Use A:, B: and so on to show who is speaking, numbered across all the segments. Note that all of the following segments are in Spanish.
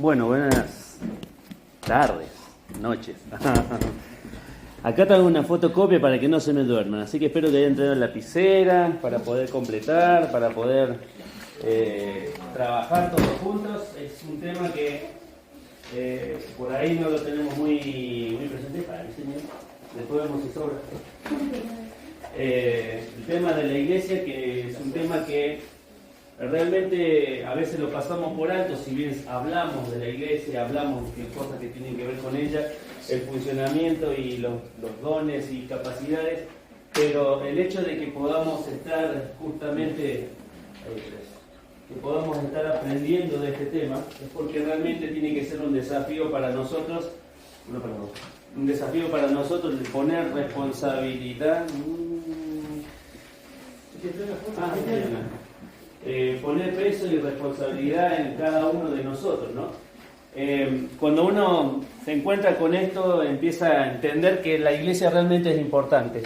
A: Bueno, buenas tardes, noches. Acá tengo una fotocopia para que no se me duerman, así que espero que hayan traído lapicera para poder completar, para poder trabajar todos juntos. Es un tema que por ahí no lo tenemos muy presente. Para el señor, después vemos si sobra. El tema de la iglesia, que es un tema que realmente a veces lo pasamos por alto, si bien hablamos de la iglesia, hablamos de cosas que tienen que ver con ella, el funcionamiento y los dones y capacidades, pero el hecho de que podamos estar justamente, que podamos estar aprendiendo de este tema, es porque realmente tiene que ser un desafío para nosotros, un desafío para nosotros de poner responsabilidad. Poner peso y responsabilidad en cada uno de nosotros, ¿no? Cuando uno se encuentra con esto, empieza a entender que la iglesia realmente es importante.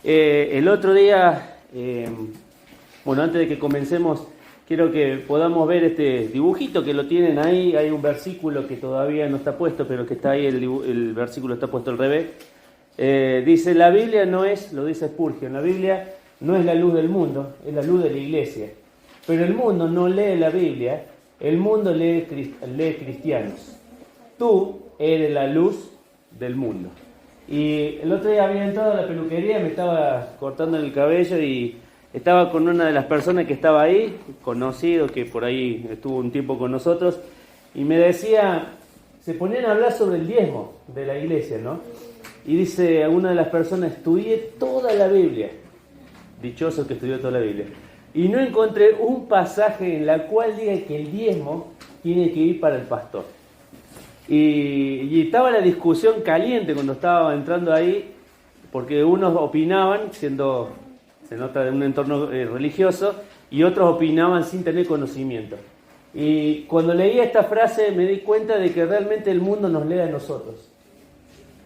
A: El otro día, antes de que comencemos, quiero que podamos ver este dibujito que lo tienen ahí. Hay un versículo que todavía no está puesto, pero que está ahí, el versículo está puesto al revés. Dice, la Biblia no es, lo dice Spurgeon, la Biblia no es la luz del mundo, es la luz de la iglesia. Pero el mundo no lee la Biblia, el mundo lee cristianos. Tú eres la luz del mundo. Y el otro día había entrado a la peluquería, me estaba cortando el cabello y estaba con una de las personas que estaba ahí, conocido, que por ahí estuvo un tiempo con nosotros, y me decía, se ponían a hablar sobre el diezmo de la iglesia, ¿no? Y dice a una de las personas, estudié toda la Biblia. Dichoso que estudió toda la Biblia. Y no encontré un pasaje en el cual diga que el diezmo tiene que ir para el pastor. Y estaba la discusión caliente cuando estaba entrando ahí, porque unos opinaban, se nota de un entorno religioso, y otros opinaban sin tener conocimiento. Y cuando leía esta frase me di cuenta de que realmente el mundo nos lee a nosotros.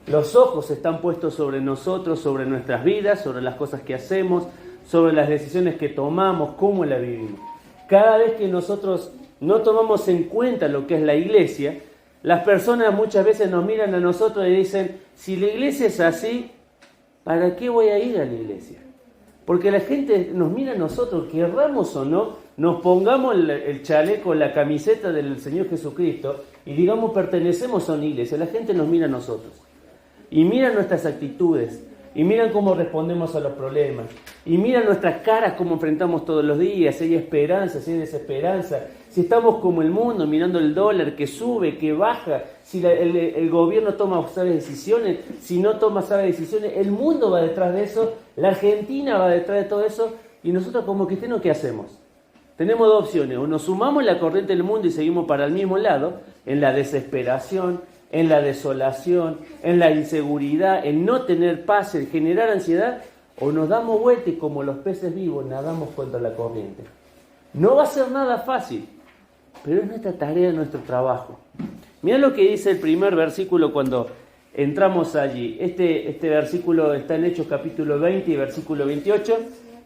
A: Los ojos están puestos sobre nosotros, sobre nuestras vidas, sobre las cosas que hacemos, sobre las decisiones que tomamos, cómo la vivimos. Cada vez que nosotros no tomamos en cuenta lo que es la iglesia, las personas muchas veces nos miran a nosotros y dicen, si la iglesia es así, ¿para qué voy a ir a la iglesia? Porque la gente nos mira a nosotros, querramos o no, nos pongamos el chaleco, la camiseta del Señor Jesucristo y digamos pertenecemos a una iglesia, la gente nos mira a nosotros. Y miran nuestras actitudes, y miran cómo respondemos a los problemas, y miran nuestras caras, cómo enfrentamos todos los días, si hay esperanza, si hay desesperanza, si estamos como el mundo, mirando el dólar que sube, que baja, si el gobierno toma sabe decisiones, si no toma sabe decisiones, el mundo va detrás de eso, la Argentina va detrás de todo eso, y nosotros como cristianos, ¿qué hacemos? Tenemos dos opciones, o nos sumamos a la corriente del mundo y seguimos para el mismo lado, en la desesperación, en la desolación, en la inseguridad, en no tener paz, en generar ansiedad, o nos damos vuelta y como los peces vivos nadamos contra la corriente. No va a ser nada fácil, pero es nuestra tarea, nuestro trabajo. Mirá lo que dice el primer versículo cuando entramos allí. Este versículo está en Hechos capítulo 20 y versículo 28,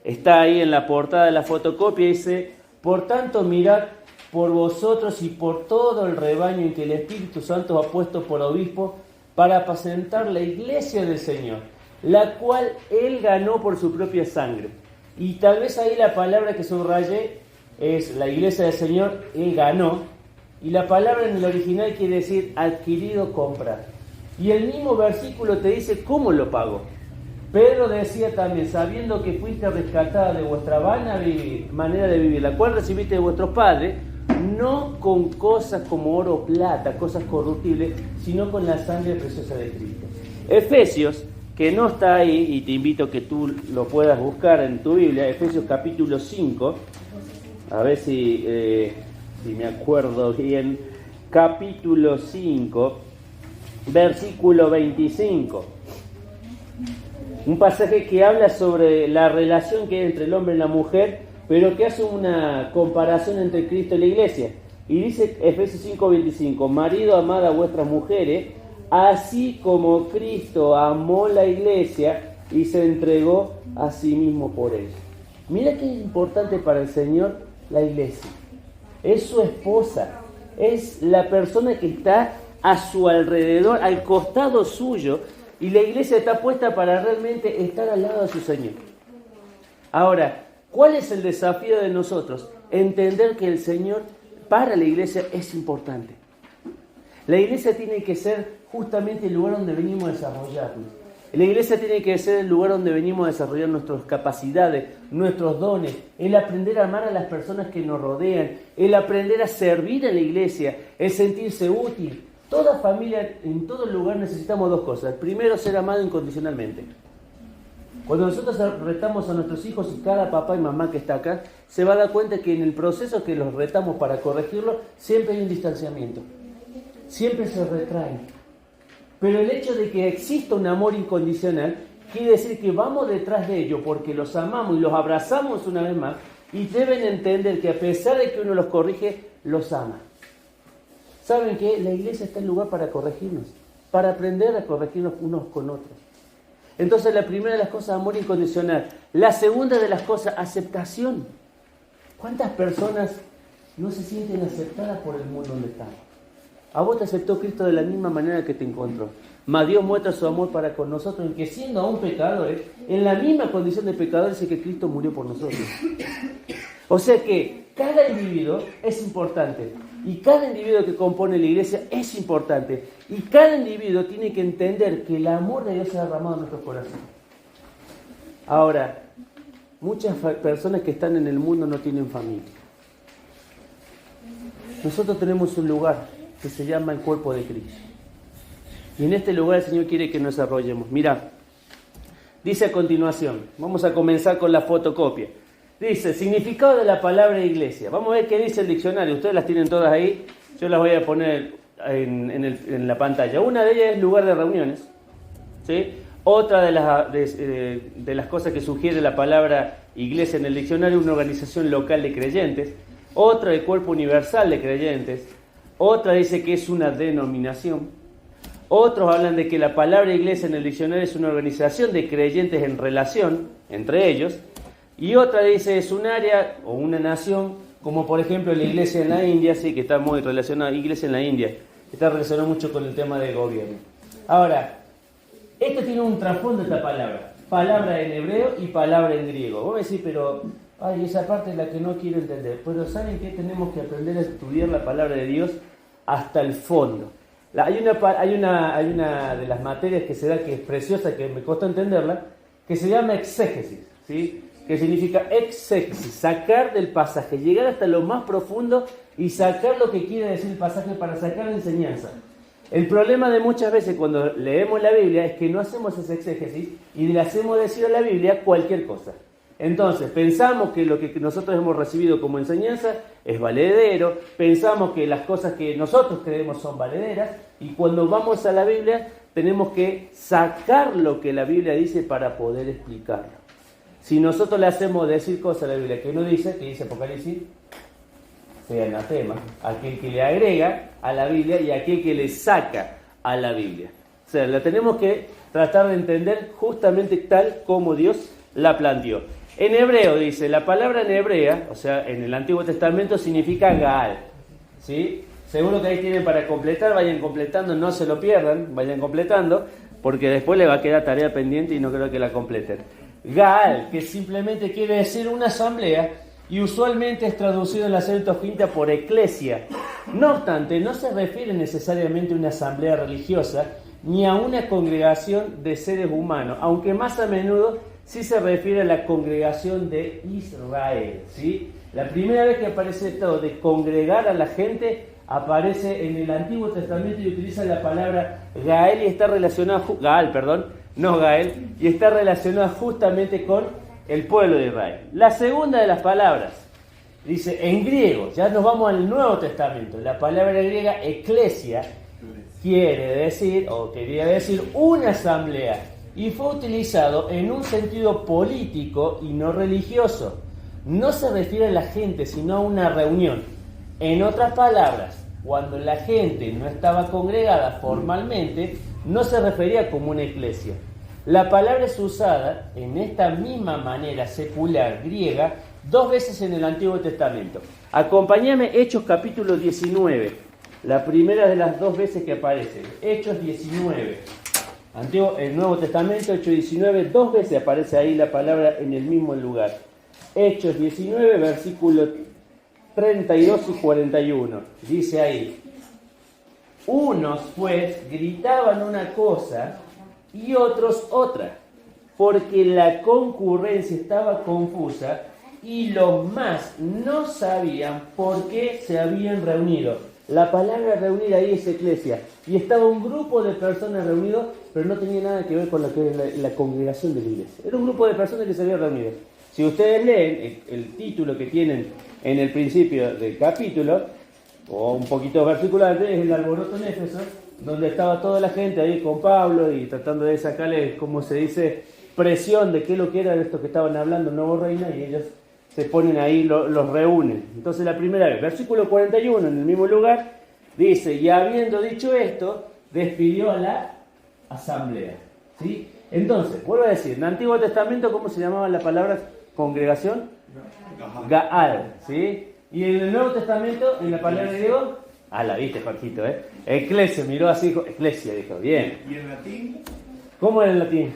A: está ahí en la portada de la fotocopia, dice, por tanto mirad por vosotros y por todo el rebaño en que el Espíritu Santo ha puesto por obispo para apacentar la iglesia del Señor, la cual Él ganó por su propia sangre. Y tal vez ahí la palabra que subrayé es la iglesia del Señor, Él ganó, y la palabra en el original quiere decir adquirido, comprar. Y el mismo versículo te dice cómo lo pagó. Pedro decía también, sabiendo que fuiste rescatada de vuestra vana manera de vivir, la cual recibiste de vuestros padres, no con cosas como oro o plata, cosas corruptibles, sino con la sangre preciosa de Cristo. Efesios, que no está ahí, y te invito a que tú lo puedas buscar en tu Biblia, Efesios capítulo 5, a ver si me acuerdo bien, capítulo 5, versículo 25. Un pasaje que habla sobre la relación que hay entre el hombre y la mujer, pero que hace una comparación entre Cristo y la iglesia. Y dice Efesios 5:25, marido, amad a vuestras mujeres, así como Cristo amó la iglesia y se entregó a sí mismo por ella. Mira qué importante para el Señor la iglesia. Es su esposa. es la persona que está a su alrededor, al costado suyo, y la iglesia está puesta para realmente estar al lado de su Señor. Ahora, ¿cuál es el desafío de nosotros? Entender que el Señor para la iglesia es importante. La iglesia tiene que ser justamente el lugar donde venimos a desarrollarnos. La iglesia tiene que ser el lugar donde venimos a desarrollar nuestras capacidades, nuestros dones, el aprender a amar a las personas que nos rodean, el aprender a servir a la iglesia, el sentirse útil. Toda familia, en todo lugar necesitamos dos cosas. Primero, ser amado incondicionalmente. Cuando nosotros retamos a nuestros hijos, y cada papá y mamá que está acá, se va a dar cuenta que en el proceso que los retamos para corregirlo, siempre hay un distanciamiento. Siempre se retraen. Pero el hecho de que exista un amor incondicional quiere decir que vamos detrás de ellos porque los amamos y los abrazamos una vez más, y deben entender que a pesar de que uno los corrige, los ama. ¿Saben qué? La iglesia está en lugar para corregirnos, para aprender a corregirnos unos con otros. Entonces la primera de las cosas, amor incondicional. La segunda de las cosas, aceptación. ¿Cuántas personas no se sienten aceptadas por el mundo donde estamos? A vos te aceptó Cristo de la misma manera que te encontró. Mas Dios muestra su amor para con nosotros, en que siendo aún pecadores, en la misma condición de pecadores, es que Cristo murió por nosotros. O sea que cada individuo es importante. Y cada individuo que compone la iglesia es importante. Y cada individuo tiene que entender que el amor de Dios se ha derramado en nuestros corazones. Ahora, muchas personas que están en el mundo no tienen familia. Nosotros tenemos un lugar que se llama el cuerpo de Cristo. Y en este lugar el Señor quiere que nos desarrollemos. Mirá, dice a continuación, vamos a comenzar con la fotocopia. Dice, significado de la palabra iglesia. Vamos a ver qué dice el diccionario. Ustedes las tienen todas ahí. Yo las voy a poner en la pantalla. Una de ellas es lugar de reuniones, ¿sí? Otra de las cosas que sugiere la palabra iglesia en el diccionario es una organización local de creyentes. Otra, el cuerpo universal de creyentes. Otra dice que es una denominación. Otros hablan de que la palabra iglesia en el diccionario es una organización de creyentes en relación entre ellos. Y otra dice es un área o una nación, como por ejemplo la iglesia en la India, sí, que está muy relacionada, iglesia en la India, está relacionada mucho con el tema del gobierno. Ahora, esto tiene un trasfondo, esta palabra en hebreo y palabra en griego. Vos me decís, pero esa parte es la que no quiero entender. Pero ¿saben qué? Tenemos que aprender a estudiar la palabra de Dios hasta el fondo. Hay una de las materias que se da que es preciosa, que me costó entenderla, que se llama exégesis, ¿sí? Que significa exégesis, sacar del pasaje, llegar hasta lo más profundo y sacar lo que quiere decir el pasaje para sacar la enseñanza. El problema de muchas veces cuando leemos la Biblia es que no hacemos ese exégesis y le hacemos decir a la Biblia cualquier cosa. Entonces, pensamos que lo que nosotros hemos recibido como enseñanza es valedero, pensamos que las cosas que nosotros creemos son valederas, y cuando vamos a la Biblia tenemos que sacar lo que la Biblia dice para poder explicarlo. Si nosotros le hacemos decir cosas a la Biblia que no dice, que dice Apocalipsis, sea anatema, aquel que le agrega a la Biblia y aquel que le saca a la Biblia. O sea, la tenemos que tratar de entender justamente tal como Dios la planteó. En hebreo dice, la palabra en hebrea, o sea, en el Antiguo Testamento significa Gaal, ¿sí? Seguro que ahí tienen para completar, vayan completando, no se lo pierdan, vayan completando, porque después le va a quedar tarea pendiente y no creo que la completen. Gaal, que simplemente quiere decir una asamblea, y usualmente es traducido en la Septuaginta por eclesia. No obstante, no se refiere necesariamente a una asamblea religiosa, ni a una congregación de seres humanos, aunque más a menudo sí se refiere a la congregación de Israel, ¿sí? La primera vez que aparece esto de congregar a la gente aparece en el Antiguo Testamento y utiliza la palabra Gael y está relacionada, y está relacionada justamente con el pueblo de Israel. La segunda de las palabras, dice en griego, ya nos vamos al Nuevo Testamento, la palabra griega eclesia quería decir una asamblea, y fue utilizado en un sentido político y no religioso. No se refiere a la gente, sino a una reunión. En otras palabras, cuando la gente no estaba congregada formalmente, no se refería como una iglesia. La palabra es usada en esta misma manera secular griega 2 veces en el Antiguo Testamento. Acompáñame, Hechos capítulo 19, la primera de las 2 veces que aparece. Hechos 19. El Nuevo Testamento, Hechos 19, 2 veces aparece ahí la palabra en el mismo lugar. Hechos 19, versículos 32 y 41. Dice ahí: unos pues gritaban una cosa y otros otra, porque la concurrencia estaba confusa y los más no sabían por qué se habían reunido. La palabra reunir ahí es eclesia. Y estaba un grupo de personas reunidos, pero no tenía nada que ver con lo que es la congregación de la iglesia. Era un grupo de personas que se habían reunido. Si ustedes leen el título que tienen en el principio del capítulo, o un poquito versículo antes, es el alboroto en Éfeso, donde estaba toda la gente ahí con Pablo y tratando de sacarle, como se dice, presión de qué es lo que era de esto que estaban hablando, nuevo reino, y ellos se ponen ahí, los reúnen. Entonces la primera vez, versículo 41, en el mismo lugar, dice: y habiendo dicho esto, despidió a la asamblea. ¿Sí? Entonces, vuelvo a decir, en el Antiguo Testamento, ¿cómo se llamaba la palabra congregación? Gaal. ¿Sí? Y en el Nuevo Testamento, en la palabra griego, la viste, Jorgito, Eclesia, miró así, dijo, eclesia, dijo, bien.
B: ¿Y en latín?
A: ¿Cómo era en latín?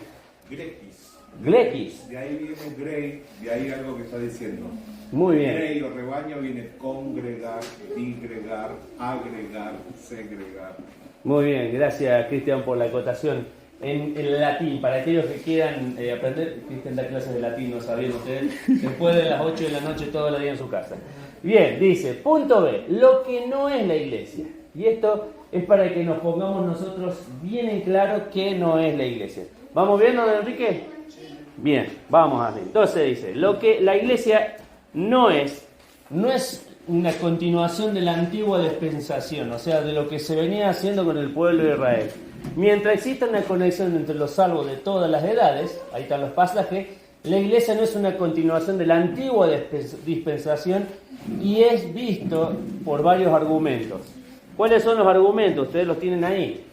B: Glekis.
A: Glekis.
B: De ahí viene grey, de ahí algo que está diciendo.
A: Muy bien.
B: Grey o rebaño viene congregar, digregar, agregar, segregar.
A: Muy bien, gracias Cristian por la acotación. En latín, para aquellos que quieran aprender, Cristian da clases de latín, no sabían ustedes, después de las 8 de la noche todos los días en su casa. Bien, dice, punto B, lo que no es la iglesia. Y esto es para que nos pongamos nosotros bien en claro qué no es la iglesia. ¿Vamos bien, don Enrique? Bien, vamos a ver. Entonces dice, lo que la iglesia no es una continuación de la antigua dispensación, o sea, de lo que se venía haciendo con el pueblo de Israel. Mientras exista una conexión entre los salvos de todas las edades, ahí están los pasajes, la iglesia no es una continuación de la antigua dispensación y es visto por varios argumentos. ¿Cuáles son los argumentos? Ustedes los tienen ahí.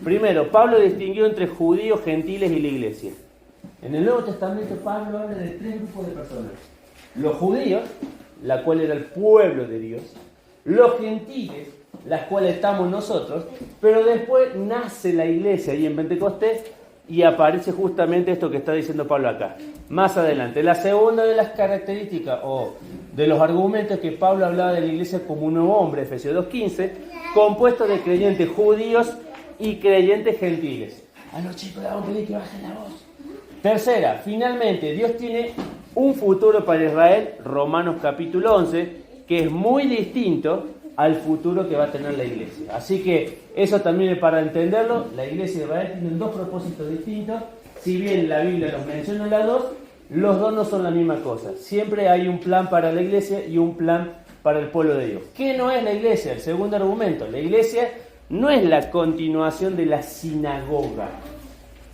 A: Primero, Pablo distinguió entre judíos, gentiles y la iglesia. En el Nuevo Testamento Pablo habla de 3 grupos de personas. Los judíos, la cual era el pueblo de Dios. Los gentiles, las cuales estamos nosotros. Pero después nace la iglesia ahí en Pentecostés y aparece justamente esto que está diciendo Pablo acá. Más adelante, la segunda de las características o de los argumentos que Pablo hablaba de la iglesia como un nuevo hombre, Efesios 2:15, compuesto de creyentes judíos y creyentes gentiles. A los chicos les vamos a pedir que bajen la voz. Tercera, finalmente, Dios tiene un futuro para Israel, Romanos capítulo 11, que es muy distinto al futuro que va a tener la iglesia. Así que eso también es para entenderlo. La iglesia de Israel tiene 2 propósitos distintos. Si bien la Biblia los menciona los dos no son la misma cosa. Siempre hay un plan para la iglesia y un plan para el pueblo de Dios. ¿Qué no es la iglesia? El segundo argumento. La iglesia no es la continuación de la sinagoga.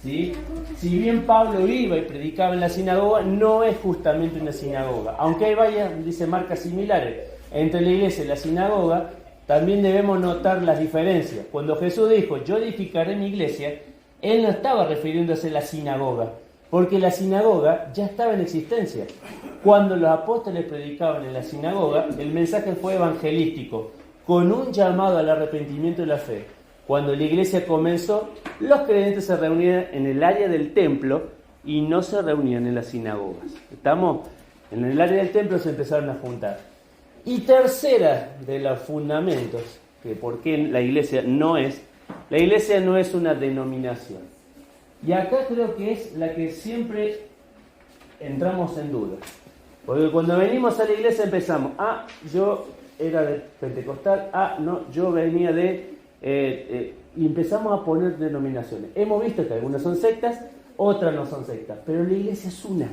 A: ¿Sí? Si bien Pablo iba y predicaba en la sinagoga, no es justamente una sinagoga. Aunque hay varias, dice, marcas similares entre la iglesia y la sinagoga, también debemos notar las diferencias. Cuando Jesús dijo, yo edificaré mi iglesia, Él no estaba refiriéndose a la sinagoga, porque la sinagoga ya estaba en existencia. Cuando los apóstoles predicaban en la sinagoga, el mensaje fue evangelístico, con un llamado al arrepentimiento y la fe. Cuando la iglesia comenzó, los creyentes se reunían en el área del templo y no se reunían en las sinagogas. ¿Estamos? En el área del templo se empezaron a juntar. Y tercera de los fundamentos, que por qué la iglesia no es una denominación. Y acá creo que es la que siempre entramos en duda. Porque cuando venimos a la iglesia empezamos, yo era de pentecostal, no, yo venía de... y empezamos a poner denominaciones. Hemos visto que algunas son sectas, otras no son sectas, pero la iglesia es una.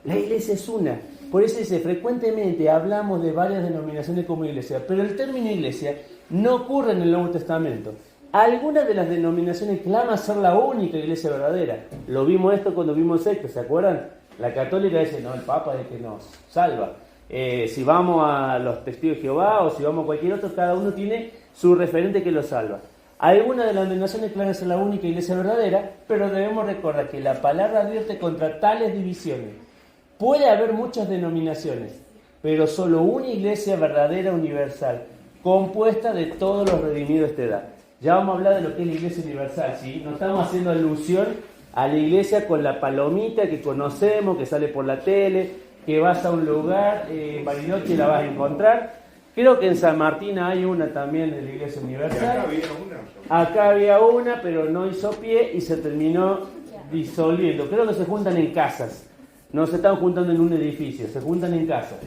A: La iglesia es una. Por eso dice, frecuentemente hablamos de varias denominaciones como iglesia, pero el término iglesia no ocurre en el Nuevo Testamento. Algunas de las denominaciones claman ser la única iglesia verdadera. Lo vimos esto cuando vimos sectas, ¿se acuerdan? La católica dice, no, el Papa es el que nos salva. Si vamos a los testigos de Jehová o si vamos a cualquier otro, cada uno tiene su referente que lo salva. Algunas de las denominaciones claman ser la única iglesia verdadera, pero debemos recordar que la palabra advierte contra tales divisiones. Puede haber muchas denominaciones, pero solo una iglesia verdadera universal, compuesta de todos los redimidos de esta edad. Ya vamos a hablar de lo que es la iglesia universal, ¿sí? No estamos haciendo alusión a la iglesia con la palomita que conocemos, que sale por la tele, que vas a un lugar, en Bariloche la vas a encontrar. Creo que en San Martín hay una también de la iglesia universal. Acá había una, pero no hizo pie y se terminó disolviendo. Creo que se juntan en casas. No se están juntando en un edificio, se juntan en casas.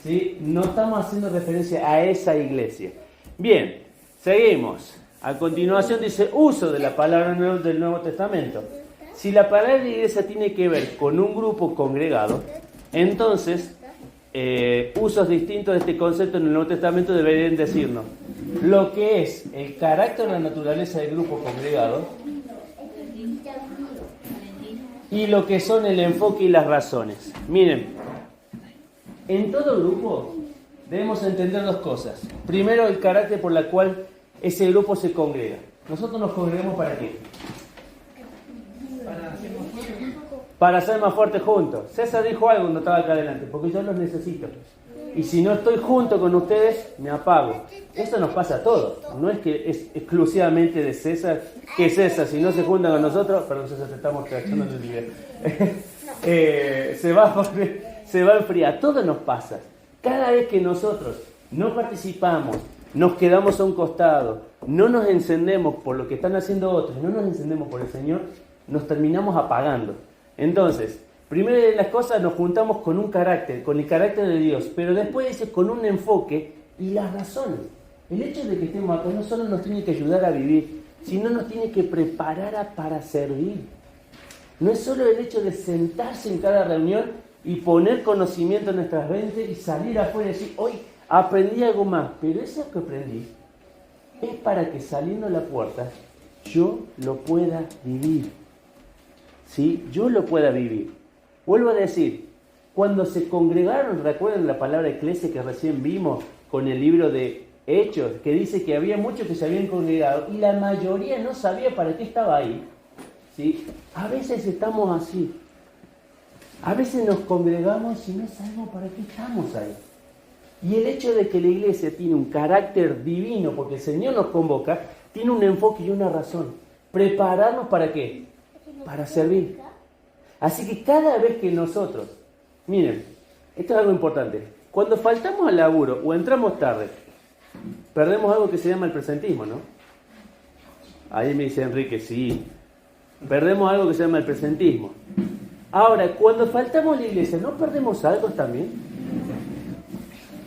A: ¿Sí? No estamos haciendo referencia a esa iglesia. Bien, seguimos. A continuación dice uso de la palabra del Nuevo Testamento. Si la palabra de iglesia tiene que ver con un grupo congregado, entonces usos distintos de este concepto en el Nuevo Testamento deberían decirnos lo que es el carácter o la naturaleza del grupo congregado y lo que son el enfoque y las razones. Miren, en todo grupo debemos entender dos cosas. Primero, el carácter por el cual ese grupo se congrega. Nosotros nos congregamos ¿para qué? Para ser más fuertes juntos. César dijo algo cuando estaba acá adelante, porque yo los necesito. Y si no estoy junto con ustedes, me apago. Eso nos pasa a todos. No es que es exclusivamente de César, que César, si no se junta con nosotros, perdón César, te estamos cachando en el nivel. Se va a enfriar. A todos nos pasa. Cada vez que nosotros no participamos, nos quedamos a un costado, no nos encendemos por lo que están haciendo otros, no nos encendemos por el Señor, nos terminamos apagando. Entonces, primero de las cosas nos juntamos con un carácter, con el carácter de Dios, pero después dice con un enfoque y las razones. El hecho de que estemos acá no solo nos tiene que ayudar a vivir, sino nos tiene que preparar para servir. No es solo el hecho de sentarse en cada reunión y poner conocimiento en nuestras mentes y salir afuera y decir, hoy aprendí algo más, pero eso que aprendí es para que saliendo a la puerta yo lo pueda vivir. ¿Sí? Yo lo pueda vivir. Vuelvo a decir, cuando se congregaron, recuerden la palabra iglesia que recién vimos con el libro de Hechos, que dice que había muchos que se habían congregado y la mayoría no sabía para qué estaba ahí. ¿Sí? A veces estamos así. A veces nos congregamos y no sabemos para qué estamos ahí. Y el hecho de que la iglesia tiene un carácter divino, porque el Señor nos convoca, tiene un enfoque y una razón. ¿Prepararnos para qué? Para servir. Así que cada vez que nosotros, miren, esto es algo importante, cuando faltamos al laburo o entramos tarde, perdemos algo que se llama el presentismo, ¿no? Ahí me dice Enrique, sí, perdemos algo que se llama el presentismo. Ahora, cuando faltamos a la iglesia, ¿no perdemos algo también?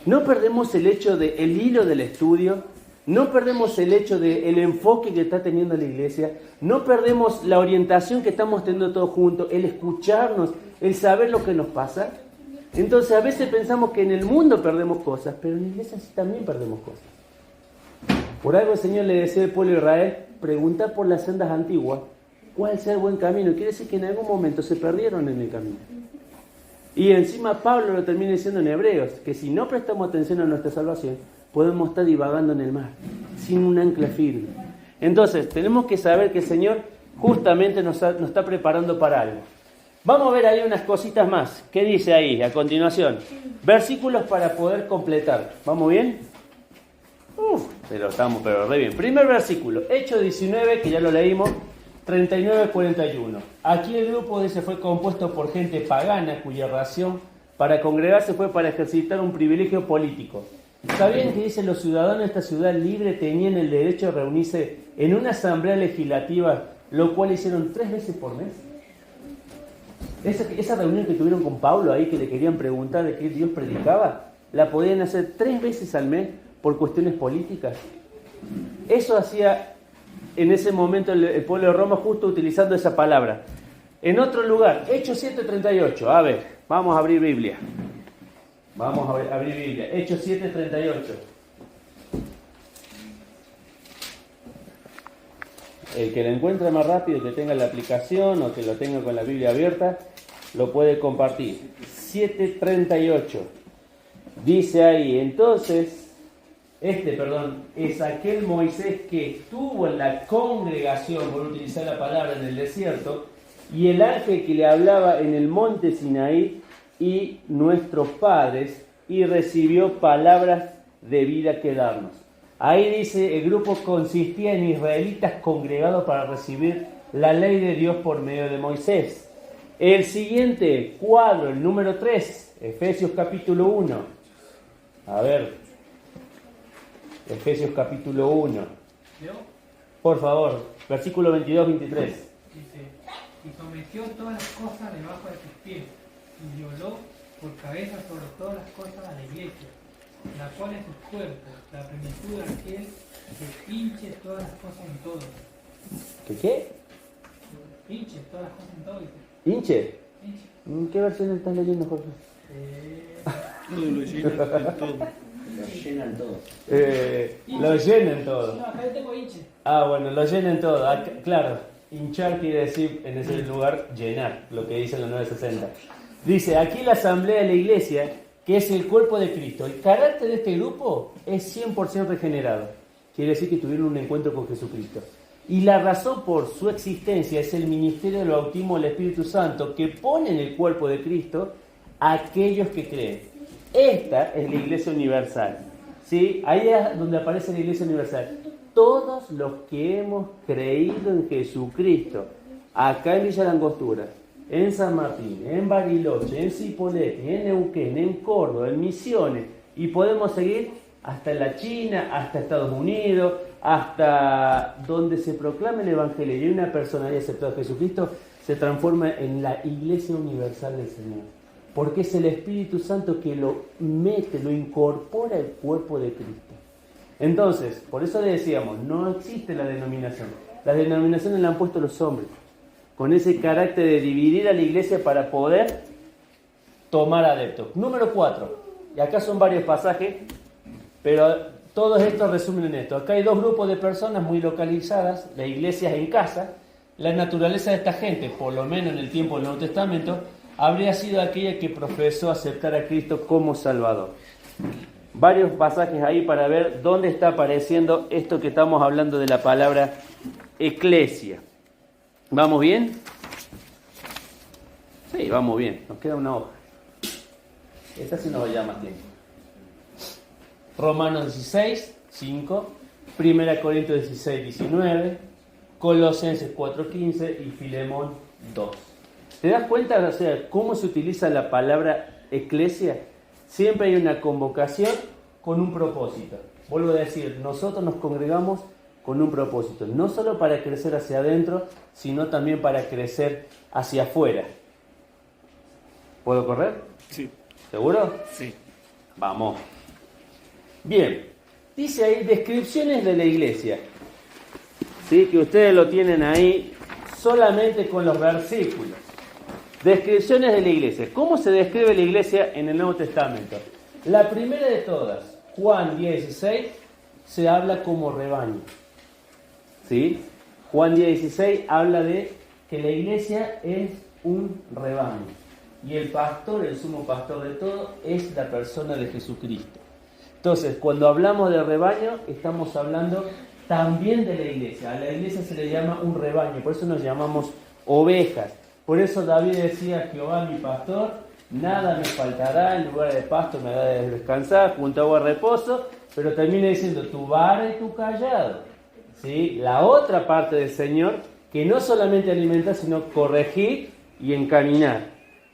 A: ¿No perdemos el hecho del hilo del estudio? ¿No perdemos el hecho del enfoque que está teniendo la iglesia? ¿No perdemos la orientación que estamos teniendo todos juntos? El escucharnos, el saber lo que nos pasa. Entonces a veces pensamos que en el mundo perdemos cosas, pero en la iglesia sí también perdemos cosas. Por algo el Señor le decía al pueblo de Israel, pregunta por las sendas antiguas, ¿cuál sea el buen camino? Quiere decir que en algún momento se perdieron en el camino. Y encima Pablo lo termina diciendo en Hebreos, que si no prestamos atención a nuestra salvación, podemos estar divagando en el mar, sin un ancla firme. Entonces, tenemos que saber que el Señor justamente nos está preparando para algo. Vamos a ver ahí unas cositas más. ¿Qué dice ahí a continuación? Versículos para poder completar. ¿Vamos bien? Pero estamos re bien. Primer versículo, Hechos 19, que ya lo leímos, 39-41. Aquí el grupo fue compuesto por gente pagana, cuya razón para congregarse fue para ejercitar un privilegio político. ¿Sabían que dicen los ciudadanos de esta ciudad libre tenían el derecho de reunirse en una asamblea legislativa, lo cual hicieron 3 veces por mes? Esa reunión que tuvieron con Pablo ahí, que le querían preguntar de qué Dios predicaba, la podían hacer 3 veces al mes por cuestiones políticas. Eso hacía en ese momento el pueblo de Roma, justo utilizando esa palabra. En otro lugar, Hechos 7:38. A ver, vamos a abrir Biblia. Vamos a abrir Biblia. Hechos 7:38. El que lo encuentre más rápido, que tenga la aplicación o que lo tenga con la Biblia abierta, lo puede compartir. 7:38. Dice ahí, entonces, es aquel Moisés que estuvo en la congregación, por utilizar la palabra, en el desierto, y el ángel que le hablaba en el monte Sinaí, y nuestros padres y recibió palabras de vida que darnos. Ahí dice, el grupo consistía en israelitas congregados para recibir la ley de Dios por medio de Moisés. El siguiente cuadro, el número 3, Efesios capítulo 1. A ver, Efesios capítulo 1.
C: ¿Leo?
A: Por favor, versículo 22-23.
C: Dice, y sometió todas las cosas debajo de sus pies, y violó por cabeza sobre todas las cosas a la iglesia, la cual es su cuerpo, la plenitud de aquel que hinche todas las cosas en todo.
A: ¿Qué?
C: Hinche todas las cosas en todo, dice.
A: ¿Hinche?
C: Hinche.
A: ¿Qué versión estás leyendo, Jorge?
B: Todo lo llena todo.
D: Lo llenan todo.
A: Lo llenan todo.
C: No, acá yo tengo hinche.
A: Ah, bueno, lo llenan todo. Acá, claro, hinchar quiere decir en ese lugar llenar, lo que dice en la 960. Dice, aquí la asamblea de la iglesia, que es el cuerpo de Cristo. El carácter de este grupo es 100% regenerado. Quiere decir que tuvieron un encuentro con Jesucristo. Y la razón por su existencia es el ministerio del bautismo del Espíritu Santo, que pone en el cuerpo de Cristo a aquellos que creen. Esta es la iglesia universal. ¿Sí? Ahí es donde aparece la iglesia universal. Todos los que hemos creído en Jesucristo, acá en Villa Langostura, en San Martín, en Bariloche, en Cipolletti, en Neuquén, en Córdoba, en Misiones, y podemos seguir hasta la China, hasta Estados Unidos, hasta donde se proclama el Evangelio y una persona haya aceptado a Jesucristo, se transforma en la iglesia universal del Señor. Porque es el Espíritu Santo que lo mete, lo incorpora al cuerpo de Cristo. Entonces, por eso le decíamos, no existe la denominación. Las denominaciones la han puesto los hombres, con ese carácter de dividir a la iglesia para poder tomar adeptos. Número 4, y acá son varios pasajes, pero todos estos resumen en esto. Acá hay dos grupos de personas muy localizadas, la iglesia es en casa. La naturaleza de esta gente, por lo menos en el tiempo del Nuevo Testamento, habría sido aquella que profesó aceptar a Cristo como Salvador. Varios pasajes ahí para ver dónde está apareciendo esto que estamos hablando de la palabra eclesia. ¿Vamos bien? Sí, vamos bien. Nos queda una hoja. Esta sí nos va a llevar más tiempo. Romanos 16, 5. 1 Corintios 16, 19. Colosenses 4, 15 y Filemón 2. ¿Te das cuenta, o sea, cómo se utiliza la palabra eclesia? Siempre hay una convocación con un propósito. Vuelvo a decir, nosotros nos congregamos con un propósito, no solo para crecer hacia adentro, sino también para crecer hacia afuera. ¿Puedo correr?
B: Sí.
A: ¿Seguro?
B: Sí.
A: Vamos. Bien, dice ahí descripciones de la iglesia. Sí, que ustedes lo tienen ahí solamente con los versículos. Descripciones de la iglesia. ¿Cómo se describe la iglesia en el Nuevo Testamento? La primera de todas, Juan 16, se habla como rebaño. ¿Sí? Juan 16 habla de que la iglesia es un rebaño. Y el pastor, el sumo pastor de todo, es la persona de Jesucristo. Entonces, cuando hablamos de rebaño, estamos hablando también de la iglesia. A la iglesia se le llama un rebaño, por eso nos llamamos ovejas. Por eso David decía, Jehová mi pastor, nada me faltará, en lugar de pasto me da de descansar, junto a agua de reposo, pero termina diciendo, tu vara y tu callado. ¿Sí? La otra parte del Señor, que no solamente alimenta, sino corregir y encaminar.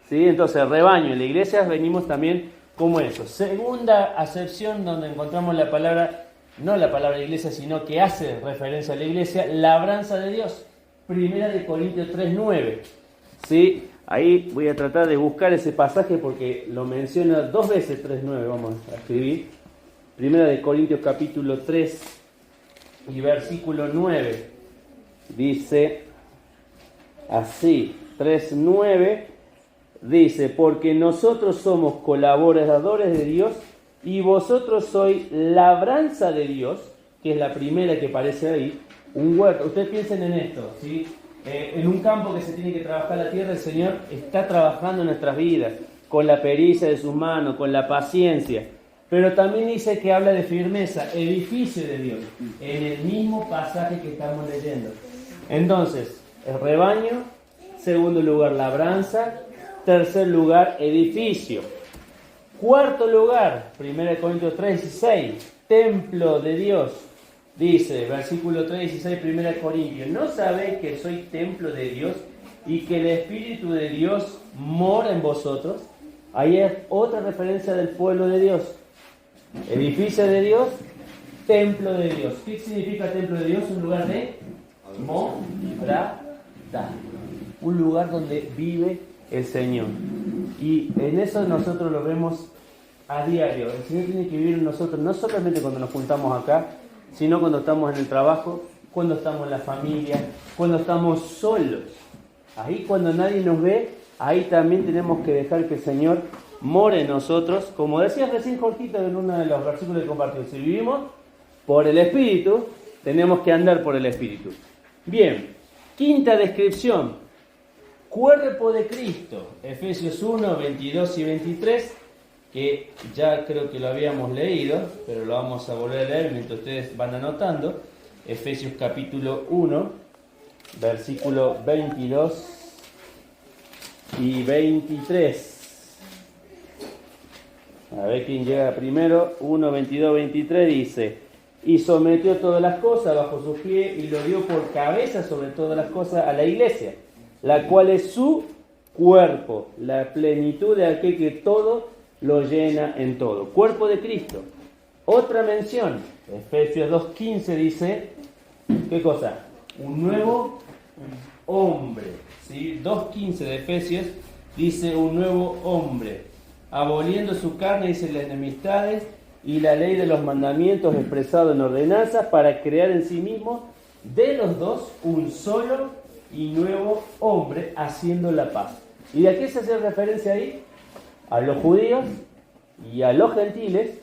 A: ¿Sí? Entonces, rebaño, en la iglesia venimos también como eso. Segunda acepción donde encontramos la palabra, no la palabra iglesia, sino que hace referencia a la iglesia, labranza de Dios. 1 Corintios 3:9. ¿Sí? Ahí voy a tratar de buscar ese pasaje porque lo menciona dos veces 3:9, vamos a escribir. 1 Corintios capítulo 3 y versículo 9. Dice así, 3:9. Dice, porque nosotros somos colaboradores de Dios y vosotros sois labranza de Dios, que es la primera que aparece ahí, un huerto. Ustedes piensen en esto, ¿sí? En un campo que se tiene que trabajar la tierra, el Señor está trabajando en nuestras vidas, con la pericia de sus manos, con la paciencia. Pero también dice que habla de firmeza, edificio de Dios, en el mismo pasaje que estamos leyendo. Entonces, el rebaño, segundo lugar, labranza. Tercer lugar, edificio. Cuarto lugar, 1 Corintios 3:16, templo de Dios. Dice, versículo 3:16, 1 Corintios, ¿no sabéis que soy templo de Dios y que el Espíritu de Dios mora en vosotros? Ahí es otra referencia del pueblo de Dios. Edificio de Dios, templo de Dios. ¿Qué significa templo de Dios? Un lugar de morada. Un lugar donde vive el Señor. Y en eso nosotros lo vemos a diario. El Señor tiene que vivir en nosotros, no solamente cuando nos juntamos acá, sino cuando estamos en el trabajo, cuando estamos en la familia, cuando estamos solos. Ahí cuando nadie nos ve, ahí también tenemos que dejar que el Señor more en nosotros. Como decía recién Jorgito en uno de los versículos que compartió, si vivimos por el Espíritu, tenemos que andar por el Espíritu. Bien, quinta descripción, cuerpo de Cristo, Efesios 1, 22 y 23, que ya creo que lo habíamos leído, pero lo vamos a volver a leer mientras ustedes van anotando. Efesios capítulo 1, versículo 22 y 23. A ver quién llega primero. 1, 22, 23 dice: y sometió todas las cosas bajo sus pies y lo dio por cabeza sobre todas las cosas a la iglesia, la cual es su cuerpo, la plenitud de aquel que todo lo llena en todo. Cuerpo de Cristo. Otra mención, Efesios 2:15 dice, ¿qué cosa? Un nuevo hombre. ¿Sí? 2:15 de Efesios dice un nuevo hombre, aboliendo su carne, dice, las enemistades y la ley de los mandamientos expresado en ordenanzas, para crear en sí mismo de los dos un solo y nuevo hombre, haciendo la paz. ¿Y de qué se hace referencia ahí? A los judíos y a los gentiles,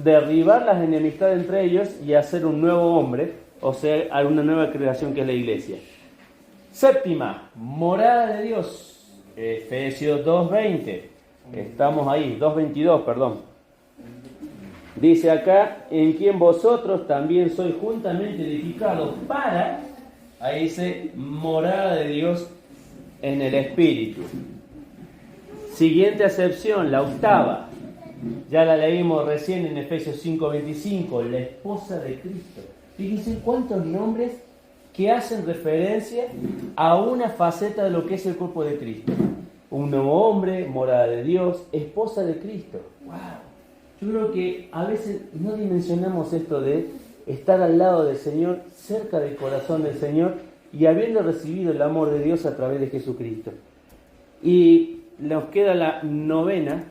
A: derribar las enemistades entre ellos y hacer un nuevo hombre, o sea, a una nueva creación que es la iglesia. Séptima, morada de Dios, Efesios 2:20, estamos ahí, 2:22, perdón. Dice acá, en quien vosotros también sois juntamente edificados para, ahí dice, morada de Dios en el Espíritu. Siguiente acepción, la octava, ya la leímos recién en Efesios 5:25, la esposa de Cristo. Fíjense cuántos nombres que hacen referencia a una faceta de lo que es el cuerpo de Cristo. Un nuevo hombre, morada de Dios, esposa de Cristo. ¡Wow! Yo creo que a veces no dimensionamos esto de estar al lado del Señor, cerca del corazón del Señor y habiendo recibido el amor de Dios a través de Jesucristo. Y nos queda la novena,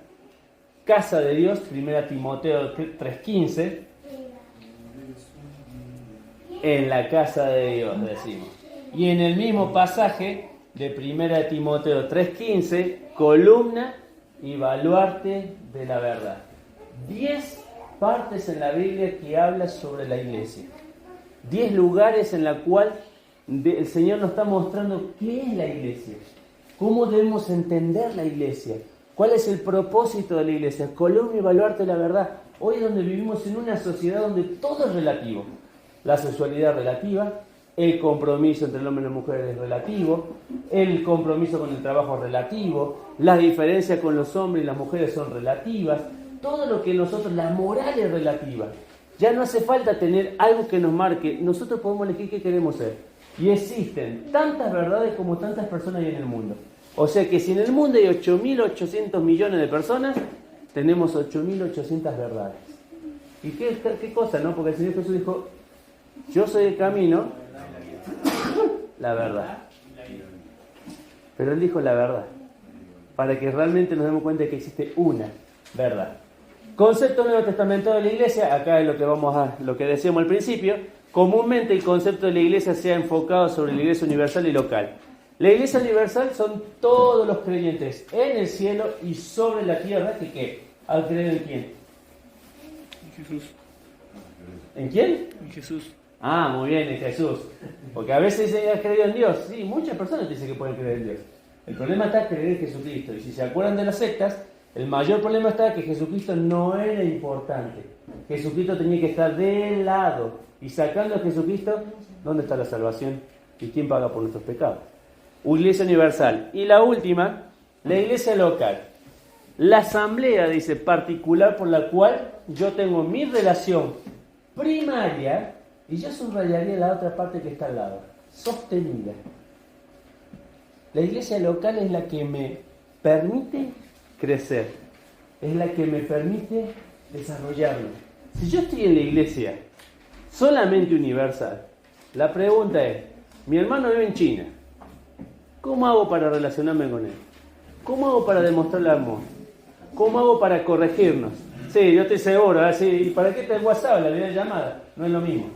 A: casa de Dios, 1 Timoteo 3:15, en la casa de Dios, decimos. Y en el mismo pasaje de 1 Timoteo 3:15, columna y baluarte de la verdad. 10 partes en la Biblia que habla sobre la iglesia. 10 lugares en la cual el Señor nos está mostrando qué es la iglesia, cómo debemos entender la iglesia, cuál es el propósito de la iglesia. Columna y baluarte de la verdad. Hoy es donde vivimos en una sociedad donde todo es relativo. La sexualidad relativa, el compromiso entre el hombre y la mujer es relativo, el compromiso con el trabajo es relativo, las diferencias con los hombres y las mujeres son relativas, todo lo que nosotros, la moral es relativa. Ya no hace falta tener algo que nos marque, nosotros podemos elegir qué queremos ser. Y existen tantas verdades como tantas personas hay en el mundo. O sea que si en el mundo hay 8.800 millones de personas, tenemos 8.800 verdades. ¿Y qué cosa, no? Porque el Señor Jesús dijo, yo soy el camino, la verdad. Pero Él dijo la verdad, para que realmente nos demos cuenta de que existe una verdad. Concepto nuevo testamento de la iglesia, acá es lo que decíamos al principio. Comúnmente el concepto de la iglesia se ha enfocado sobre la iglesia universal y local. La iglesia universal son todos los creyentes en el cielo y sobre la tierra, que ¿qué? ¿Al creer en quién?
D: En Jesús.
A: ¿En quién?
D: En Jesús.
A: Ah, muy bien, en Jesús. Porque a veces dicen que han creído en Dios. Sí, muchas personas dicen que pueden creer en Dios. El problema está en creer en Jesucristo. Y si se acuerdan de las sectas, el mayor problema está en que Jesucristo no era importante. Jesucristo tenía que estar de lado. Y sacando a Jesucristo, ¿dónde está la salvación? ¿Y quién paga por nuestros pecados? Iglesia universal. Y la última, la iglesia local. La asamblea, dice, particular por la cual yo tengo mi relación primaria, y yo subrayaría la otra parte que está al lado, sostenida. La iglesia local es la que me permite crecer, es la que me permite desarrollarme. Si yo estoy en la iglesia solamente universal, la pregunta es, mi hermano vive en China, ¿cómo hago para relacionarme con él? ¿Cómo hago para demostrarle amor? ¿Cómo hago para corregirnos? Sí, yo estoy seguro, ¿sí? ¿Y para qué te WhatsApp, la videollamada? No es lo mismo.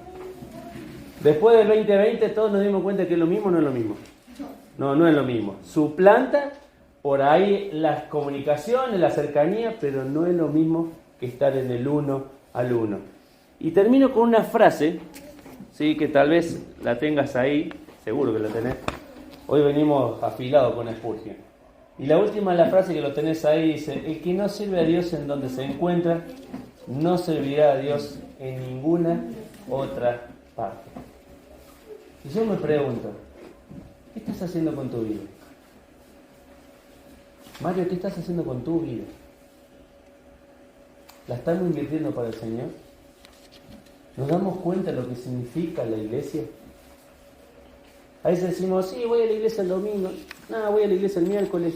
A: Después del 2020 todos nos dimos cuenta que es lo mismo o no es lo mismo. No es lo mismo. Suplanta por ahí las comunicaciones, la cercanía, pero no es lo mismo que estar en el uno al uno. Y termino con una frase, ¿sí? Que tal vez la tengas ahí, seguro que la tenés. Hoy venimos afilados con Spurgeon. Y la última, la frase que lo tenés ahí, dice, el que no sirve a Dios en donde se encuentra, no servirá a Dios en ninguna otra parte. Y yo me pregunto, ¿qué estás haciendo con tu vida? Mario, ¿qué estás haciendo con tu vida? ¿La estamos invirtiendo para el Señor? ¿Nos damos cuenta de lo que significa la iglesia? A veces decimos, sí, voy a la iglesia el domingo, no, voy a la iglesia el miércoles.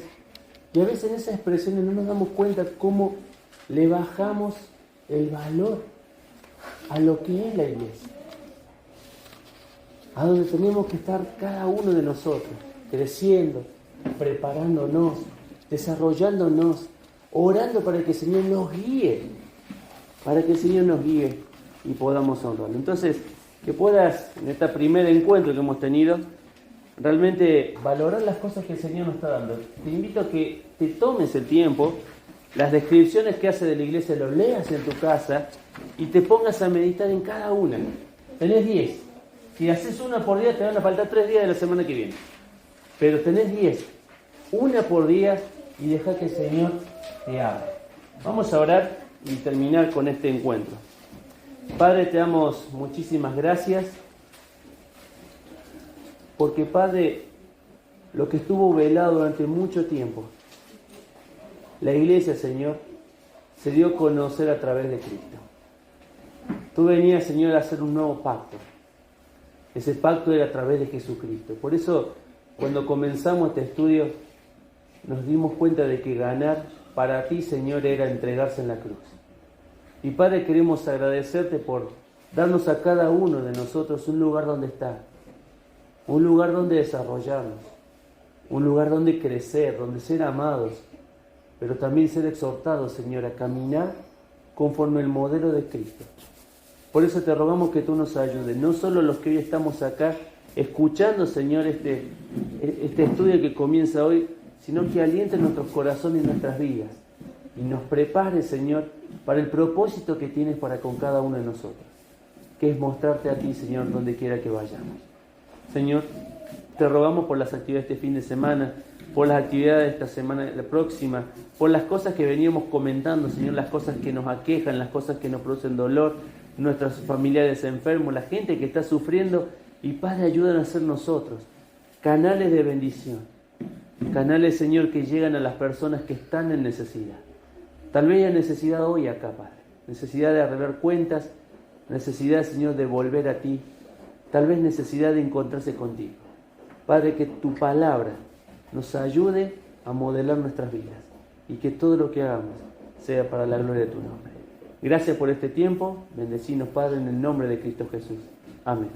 A: Y a veces en esas expresiones no nos damos cuenta cómo le bajamos el valor a lo que es la iglesia. A donde tenemos que estar cada uno de nosotros, creciendo, preparándonos, desarrollándonos, orando para que el Señor nos guíe, y podamos honrarlo. Entonces, que puedas, en este primer encuentro que hemos tenido, realmente valorar las cosas que el Señor nos está dando. Te invito a que te tomes el tiempo, las descripciones que hace de la iglesia, lo leas en tu casa y te pongas a meditar en cada una. Tenés 10. Si haces una por día, te van a faltar 3 días de la semana que viene. Pero tenés 10. Una por día y deja que el Señor te hable. Vamos a orar y terminar con este encuentro. Padre, te damos muchísimas gracias. Porque, Padre, lo que estuvo velado durante mucho tiempo, la iglesia, Señor, se dio a conocer a través de Cristo. Tú venías, Señor, a hacer un nuevo pacto. Ese pacto era a través de Jesucristo. Por eso, cuando comenzamos este estudio, nos dimos cuenta de que ganar para ti, Señor, era entregarse en la cruz. Y, Padre, queremos agradecerte por darnos a cada uno de nosotros un lugar donde estar. Un lugar donde desarrollarnos, un lugar donde crecer, donde ser amados, pero también ser exhortados, Señor, a caminar conforme el modelo de Cristo. Por eso te rogamos que tú nos ayudes, no solo los que hoy estamos acá escuchando, Señor, este estudio que comienza hoy, sino que alientes nuestros corazones y nuestras vidas y nos prepares, Señor, para el propósito que tienes para con cada uno de nosotros, que es mostrarte a ti, Señor, donde quiera que vayamos. Señor, te rogamos por las actividades de este fin de semana, por las actividades de esta semana, la próxima, por las cosas que veníamos comentando, Señor, las cosas que nos aquejan, las cosas que nos producen dolor, nuestros familiares enfermos, la gente que está sufriendo, y Padre, ayúdanos a ser nosotros canales de bendición, canales, Señor, que llegan a las personas que están en necesidad. Tal vez haya necesidad hoy acá, Padre, necesidad de arreglar cuentas, necesidad, Señor, de volver a ti, tal vez necesidad de encontrarse contigo. Padre, que tu palabra nos ayude a modelar nuestras vidas y que todo lo que hagamos sea para la gloria de tu nombre. Gracias por este tiempo. Bendecinos, Padre, en el nombre de Cristo Jesús. Amén.